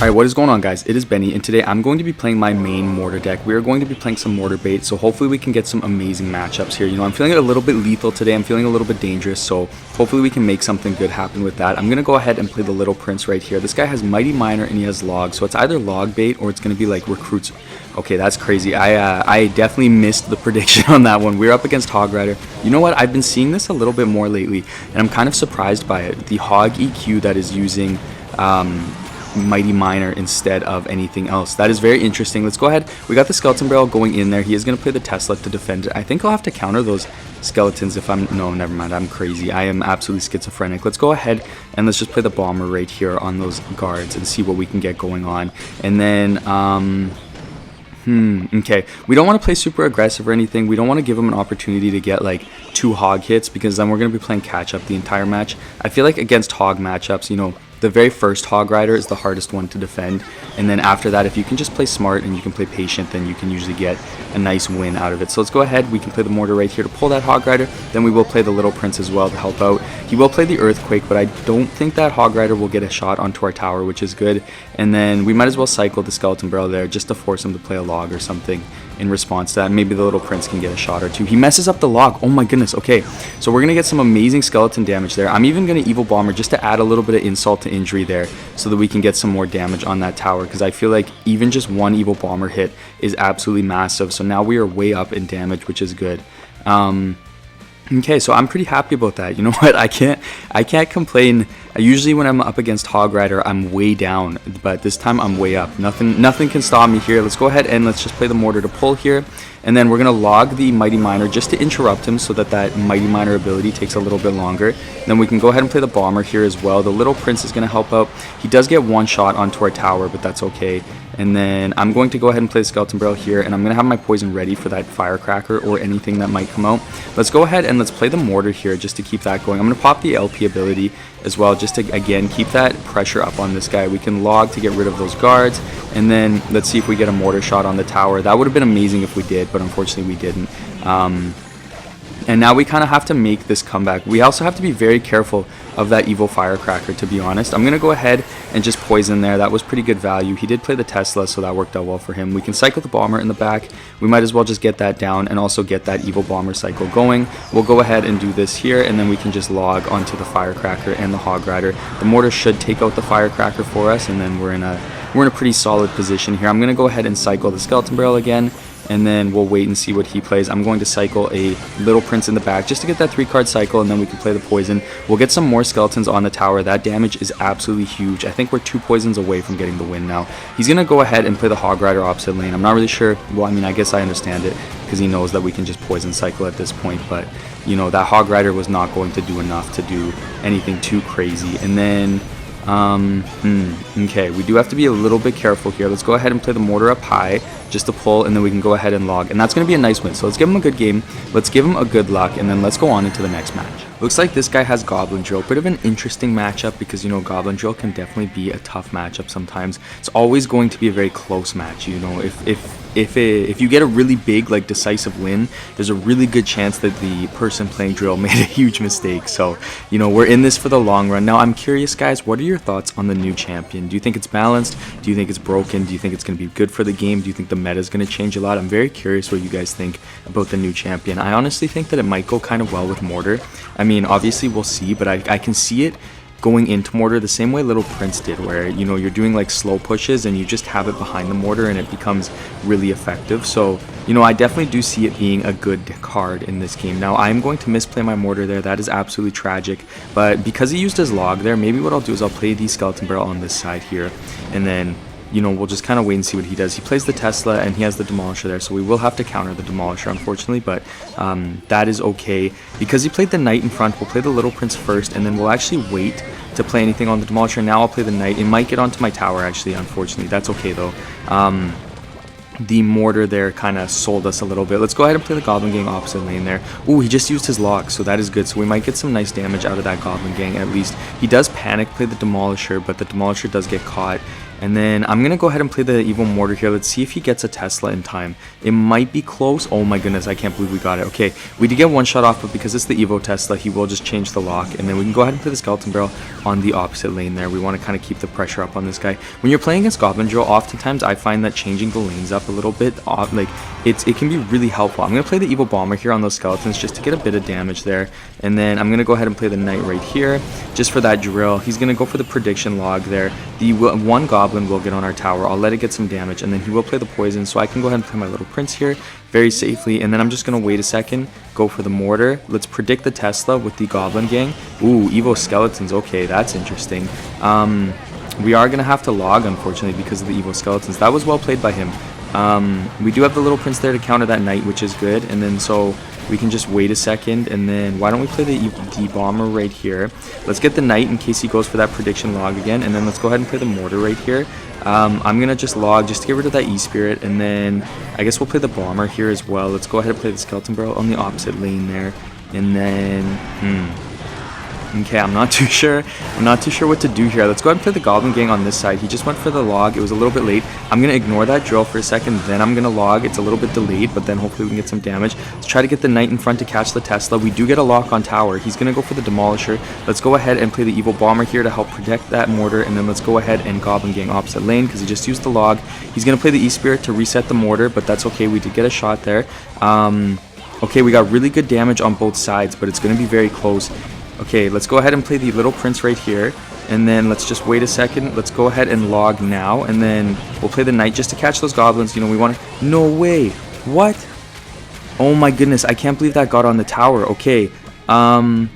Alright, what is going on, guys? It is Benny, and today I'm going to be playing my main Mortar deck. We are going to be playing some Mortarbait, so hopefully we can get some amazing matchups here. You know, I'm feeling a little bit lethal today. I'm feeling a little bit dangerous, so hopefully we can make something good happen with that. I'm going to go ahead and play the Little Prince right here. This guy has Mighty Miner and he has Log, so it's either Log Bait or it's going to be like Recruits. Okay, that's crazy. I definitely missed the prediction on that one. We're up against Hog Rider. You know what? I've been seeing this a little bit more lately, and I'm kind of surprised by it. The Hog EQ that is using Mighty Miner instead of anything else. That is very interesting. Let's go ahead. We got the Skeleton Barrel going in there. He is going to play the Tesla to defend it. I think I'll have to counter those skeletons if I'm... No, never mind. I'm crazy. I am absolutely schizophrenic. Let's go ahead and let's just play the Bomber right here on those guards and see what we can get going on. And then... okay, we don't want to play super aggressive or anything. We don't want to give him an opportunity to get like 2 hog hits, because then we're going to be playing catch up the entire match. I feel like against hog matchups, you know, the very first Hog Rider is the hardest one to defend, and then after that, if you can just play smart and you can play patient, then you can usually get a nice win out of it. So let's go ahead. We can play the Mortar right here to pull that Hog Rider. Then we will play the Little Prince as well to help out. He will play the Earthquake, but I don't think that Hog Rider will get a shot onto our tower, which is good. And then we might as well cycle the Skeleton Barrel there just to force him to play a Log or something in response to that. Maybe the Little Prince can get a shot or two. He messes up the Log. Oh my goodness. Okay, so we're gonna get some amazing skeleton damage there. I'm even gonna Evil Bomber just to add a little bit of insult to injury there, so that we can get some more damage on that tower, because I feel like even just one Evil Bomber hit is absolutely massive. So now we are way up in damage, which is good. Okay, so I'm pretty happy about that. You know what? I can't complain. Usually when I'm up against Hog Rider, I'm way down, but this time I'm way up. Nothing can stop me here. Let's go ahead and let's just play the Mortar to pull here, and then we're gonna log the Mighty Miner just to interrupt him, so that Mighty Miner ability takes a little bit longer. Then we can go ahead and play the Bomber here as well. The Little Prince is gonna help out. He does get one shot onto our tower, but that's okay. And then I'm going to go ahead and play the Skeleton Barrel here, and I'm going to have my poison ready for that Firecracker or anything that might come out. Let's go ahead and let's play the Mortar here just to keep that going. I'm going to pop the LP ability as well, just to, again, keep that pressure up on this guy. We can log to get rid of those guards, and then let's see if we get a Mortar shot on the tower. That would have been amazing if we did, but unfortunately we didn't. And now we kind of have to make this comeback. We also have to be very careful of that evil Firecracker, to be honest. I'm going to go ahead and just poison there. That was pretty good value. He did play the Tesla, so that worked out well for him. We can cycle the Bomber in the back. We might as well just get that down and also get that evil Bomber cycle going. We'll go ahead and do this here, and then we can just log onto the Firecracker and the Hog Rider. The Mortar should take out the Firecracker for us, and then we're in a pretty solid position here. I'm going to go ahead and cycle the Skeleton Barrel again, and then we'll wait and see what he plays. I'm going to cycle a Little Prince in the back just to get that 3-card cycle, and then we can play the poison. We'll get some more skeletons on the tower. That damage is absolutely huge. I think we're 2 poisons away from getting the win now. He's going to go ahead and play the Hog Rider opposite lane. I'm not really sure. Well, I mean, I guess I understand it, because he knows that we can just poison cycle at this point, but, you know, that Hog Rider was not going to do enough to do anything too crazy. And then... okay, we do have to be a little bit careful here. Let's go ahead and play the Mortar up high just to pull, and then we can go ahead and log, and that's going to be a nice win. So let's give him a good game, let's give him a good luck, and then let's go on into the next match. Looks like this guy has Goblin Drill. Bit of an interesting matchup, because, you know, Goblin Drill can definitely be a tough matchup sometimes. It's always going to be a very close match. You know, if you get a really big, like, decisive win, there's a really good chance that the person playing Drill made a huge mistake. So, you know, we're in this for the long run. Now, I'm curious, guys, what are your thoughts on the new champion? Do you think it's balanced? Do you think it's broken? Do you think it's going to be good for the game? Do you think the meta is going to change a lot? I'm very curious what you guys think about the new champion. I honestly think that it might go kind of well with Mortar. I mean, obviously we'll see, but I can see it going into Mortar the same way Little Prince did, where, you know, you're doing like slow pushes and you just have it behind the Mortar and it becomes really effective. So, you know, I definitely do see it being a good card in this game. Now, I'm going to misplay my Mortar there. That is absolutely tragic, but because he used his log there, maybe what I'll do is I'll play the Skeleton Barrel on this side here, and then, you know, we'll just kind of wait and see what he does. He plays the Tesla, and he has the Demolisher there, so we will have to counter the Demolisher, unfortunately, but that is okay. Because he played the Knight in front, we'll play the Little Prince first, and then we'll actually wait to play anything on the Demolisher. Now I'll play the Knight. It might get onto my tower, actually, unfortunately. That's okay, though. The Mortar there kind of sold us a little bit. Let's go ahead and play the Goblin Gang opposite lane there. Ooh, he just used his log, so that is good. So we might get some nice damage out of that Goblin Gang at least. He does panic play the Demolisher, but the Demolisher does get caught. And then I'm going to go ahead and play the Evil Mortar here. Let's see if he gets a Tesla in time. It might be close. Oh my goodness, I can't believe we got it. Okay, we did get one shot off, but because it's the Evo Tesla, he will just change the lock. And then we can go ahead and play the Skeleton Barrel on the opposite lane there. We want to kind of keep the pressure up on this guy. When you're playing against Goblin Drill, oftentimes I find that changing the lanes up a little bit, like it can be really helpful. I'm going to play the Evil Bomber here on those skeletons just to get a bit of damage there. And then I'm going to go ahead and play the Knight right here just for that drill. He's going to go for the prediction log there. The one Goblin will get on our tower. I'll let it get some damage, and then he will play the poison, so I can go ahead and play my little Prince here very safely. And then I'm just going to wait a second, go for the Mortar. Let's predict the Tesla with the Goblin gang. Ooh, Evo Skeletons. Okay, that's interesting. We are going to have to log, unfortunately, because of the Evo Skeletons. That was well played by him. We do have the little Prince there to counter that Knight, which is good. And then so we can just wait a second, and then why don't we play the Bomber right here. Let's get the Knight in case he goes for that prediction log again, and then let's go ahead and play the Mortar right here. I'm going to just log just to get rid of that E-Spirit, and then I guess we'll play the Bomber here as well. Let's go ahead and play the Skeleton Barrel on the opposite lane there, and then okay, I'm not too sure what to do here. Let's go ahead and play the Goblin gang on this side. He just went for the log. It was a little bit late. I'm going to ignore that drill for a second, then I'm going to log. It's a little bit delayed, but then hopefully we can get some damage. Let's try to get the Knight in front to catch the Tesla. We do get a lock on tower. He's going to go for the Demolisher. Let's go ahead and play the Evil Bomber here to help protect that Mortar, and then let's go ahead and Goblin gang opposite lane because he just used the log. He's going to play the E-Spirit to reset the Mortar, but that's okay. We did get a shot there. Okay, we got really good damage on both sides, but it's going to be very close. Okay, let's go ahead and play the little Prince right here, and then let's just wait a second. Let's go ahead and log now, and then we'll play the Knight just to catch those Goblins. You know, we want to... No way! What? Oh my goodness, I can't believe that got on the tower. Okay, I'm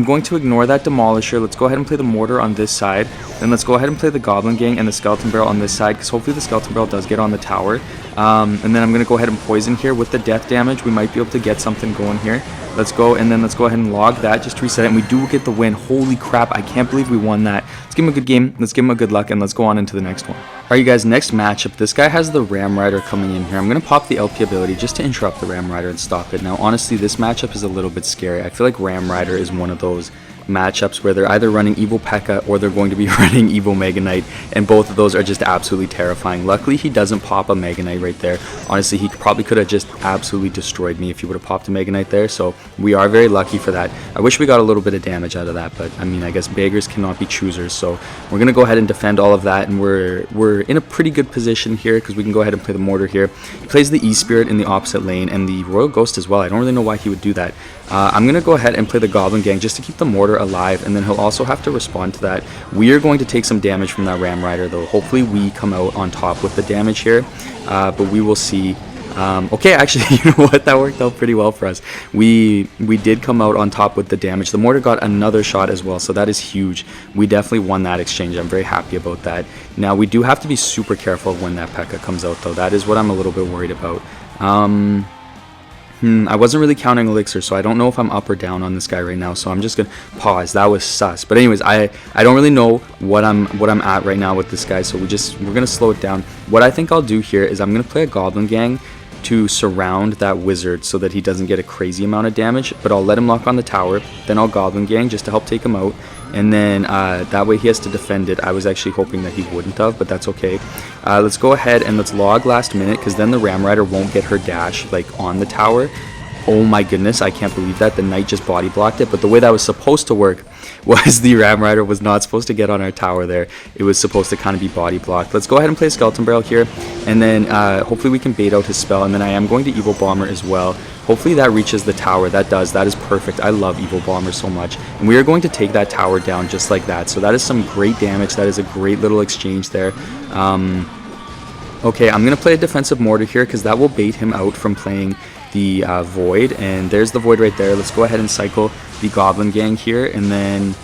going to ignore that Demolisher. Let's go ahead and play the Mortar on this side. Then let's go ahead and play the Goblin gang and the Skeleton Barrel on this side, because hopefully the Skeleton Barrel does get on the tower. And then I'm going to go ahead and poison here with the death damage. We might be able to get something going here. Let's go, and then let's go ahead and log that just to reset it, and we do get the win. Holy crap, I can't believe we won that. Let's give him a good game, let's give him a good luck, and let's go on into the next one. Alright you guys, next matchup, this guy has the Ram Rider coming in here. I'm going to pop the LP ability just to interrupt the Ram Rider and stop it. Now honestly, this matchup is a little bit scary. I feel like Ram Rider is one of those matchups where they're either running Evil P.E.K.K.A. or they're going to be running Evil Mega Knight, and both of those are just absolutely terrifying. Luckily he doesn't pop a Mega Knight right there. Honestly, he probably could have just absolutely destroyed me if he would have popped a Mega Knight there, so we are very lucky for that. I wish we got a little bit of damage out of that, but I mean, I guess beggars cannot be choosers, so we're going to go ahead and defend all of that, and we're in a pretty good position here because we can go ahead and play the Mortar here. He plays the E-Spirit in the opposite lane and the Royal Ghost as well. I don't really know why he would do that. I'm going to go ahead and play the Goblin gang just to keep the Mortar alive, and then he'll also have to respond to that. We are going to take some damage from that Ram Rider though. Hopefully we come out on top with the damage here, but we will see. Okay, actually, you know what? That worked out pretty well for us. We did come out on top with the damage. The Mortar got another shot as well, so that is huge. We definitely won that exchange. I'm very happy about that. Now, we do have to be super careful when that P.E.K.K.A. comes out, though. That is what I'm a little bit worried about. I wasn't really counting elixir, so I don't know if I'm up or down on this guy right now, so I'm just gonna pause. That was sus. But anyways, I don't really know what I'm at right now with this guy, so we're gonna slow it down. What I think I'll do here is I'm gonna play a Goblin gang to surround that wizard so that he doesn't get a crazy amount of damage, but I'll let him lock on the tower, then I'll Goblin gang just to help take him out, and then that way he has to defend it. I was actually hoping that he wouldn't have, but that's okay. Let's go ahead and let's log last minute, because then the Ram Rider won't get her dash like on the tower. Oh my goodness, I can't believe that. The Knight just body blocked it, but the way that was supposed to work was the Ram Rider was not supposed to get on our tower there. It was supposed to kind of be body blocked. Let's go ahead and play Skeleton Barrel here, and then hopefully we can bait out his spell, and then I am going to Evil Bomber as well. Hopefully that reaches the tower. That does. That is perfect. I love Evil Bomber so much, and we are going to take that tower down just like that. So that is some great damage. That is a great little exchange there. Okay, I'm going to play a defensive Mortar here because that will bait him out from playing the Void, and there's the Void right there. Let's go ahead and cycle the Goblin gang here, and then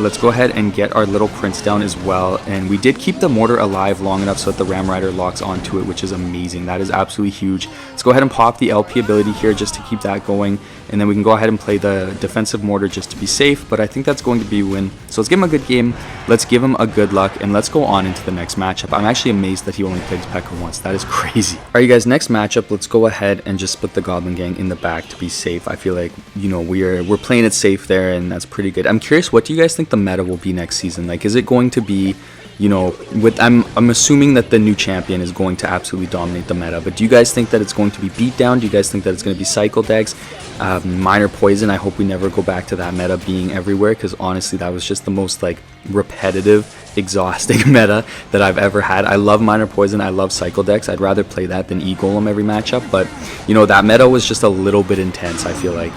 let's go ahead and get our little Prince down as well. And we did keep the Mortar alive long enough so that the Ram Rider locks onto it, which is amazing. That is absolutely huge. Let's go ahead and pop the LP ability here just to keep that going, and then we can go ahead and play the defensive Mortar just to be safe, but I think that's going to be a win. So let's give him a good game, let's give him a good luck, and let's go on into the next matchup. I'm actually amazed that he only played P.E.K.K.A. once. That is crazy. Alright you guys, next matchup, let's go ahead and just split the Goblin gang in the back to be safe. I feel like, you know, we're playing it safe there, and that's pretty good. I'm curious, what do you guys think the meta will be next season? Like, is it going to be you know, I'm assuming that the new champion is going to absolutely dominate the meta. But do you guys think that it's going to be beatdown? Do you guys think that it's going to be cycle decks, minor poison? I hope we never go back to that meta being everywhere, because honestly, that was just the most like repetitive, exhausting meta that I've ever had. I love minor poison. I love cycle decks. I'd rather play that than E-Golem every matchup. But you know, that meta was just a little bit intense. I feel like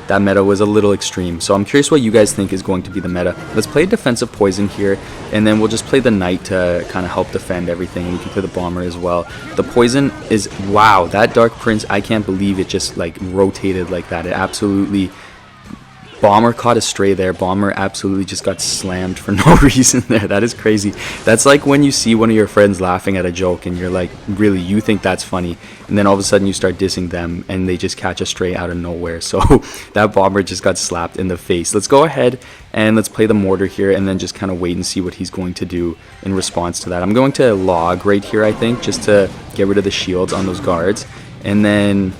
that meta was a little extreme. So I'm curious what you guys think is going to be the meta. Let's play defensive poison here, and then we'll just play the knight to kind of help defend everything. We can play the bomber as well. The poison is, wow, that dark prince, I can't believe it just like rotated like that. It absolutely, bomber caught a stray there. Bomber absolutely just got slammed for no reason there. That is crazy. That's like when you see one of your friends laughing at a joke and you're like, really, you think that's funny, and then all of a sudden you start dissing them and they just catch a stray out of nowhere. So that bomber just got slapped in the face. Let's go ahead and let's play the mortar here and then just kind of wait and see what he's going to do in response to that. I'm going to log right here, I think, just to get rid of the shields on those guards. And then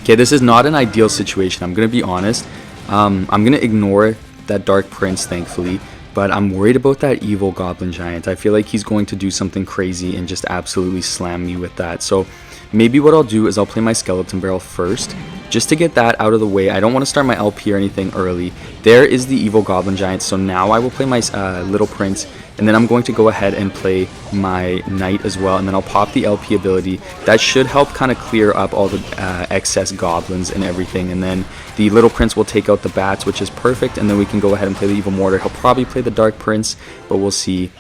okay, this is not an ideal situation, I'm going to be honest. I'm going to ignore that Dark Prince, thankfully, but I'm worried about that evil Goblin Giant. I feel like he's going to do something crazy and just absolutely slam me with that. So maybe what I'll do is I'll play my Skeleton Barrel first, just to get that out of the way. I don't want to start my LP or anything early. There is the evil Goblin Giant, so now I will play my Little Prince, and then I'm going to go ahead and play my Knight as well, and then I'll pop the LP ability. That should help kind of clear up all the excess goblins and everything, and then the Little Prince will take out the bats, which is perfect, and then we can go ahead and play the Evil Mortar. He'll probably play the Dark Prince, but we'll see.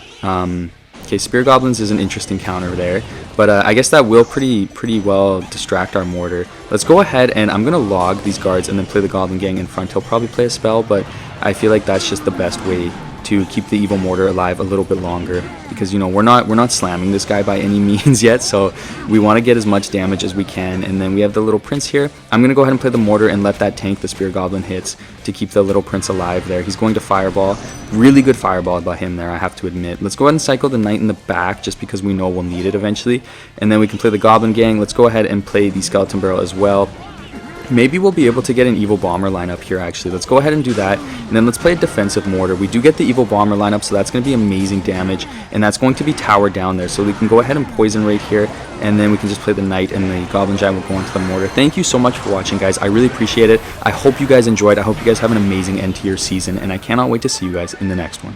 Okay, Spear Goblins is an interesting counter there, but I guess that will pretty well distract our Mortar. Let's go ahead, and I'm going to log these guards and then play the Goblin Gang in front. He'll probably play a spell, but I feel like that's just the best way to keep the Evil Mortar alive a little bit longer, because, you know, we're not slamming this guy by any means yet, so we want to get as much damage as we can. And then we have the Little Prince here. I'm going to go ahead and play the Mortar and let that tank the Spear Goblin hits to keep the Little Prince alive there. He's going to Fireball. Really good Fireball by him there, I have to admit. Let's go ahead and cycle the Knight in the back, just because we know we'll need it eventually. And then we can play the Goblin Gang. Let's go ahead and play the Skeleton Barrel as well. Maybe we'll be able to get an Evil Bomber lineup here, actually. Let's go ahead and do that, and then let's play a defensive Mortar. We do get the Evil Bomber lineup, so that's going to be amazing damage, and that's going to be towered down there, so we can go ahead and poison right here, and then we can just play the Knight, and the Goblin Giant will go into the Mortar. Thank you so much for watching, guys. I really appreciate it. I hope you guys enjoyed. I hope you guys have an amazing end to your season, and I cannot wait to see you guys in the next one.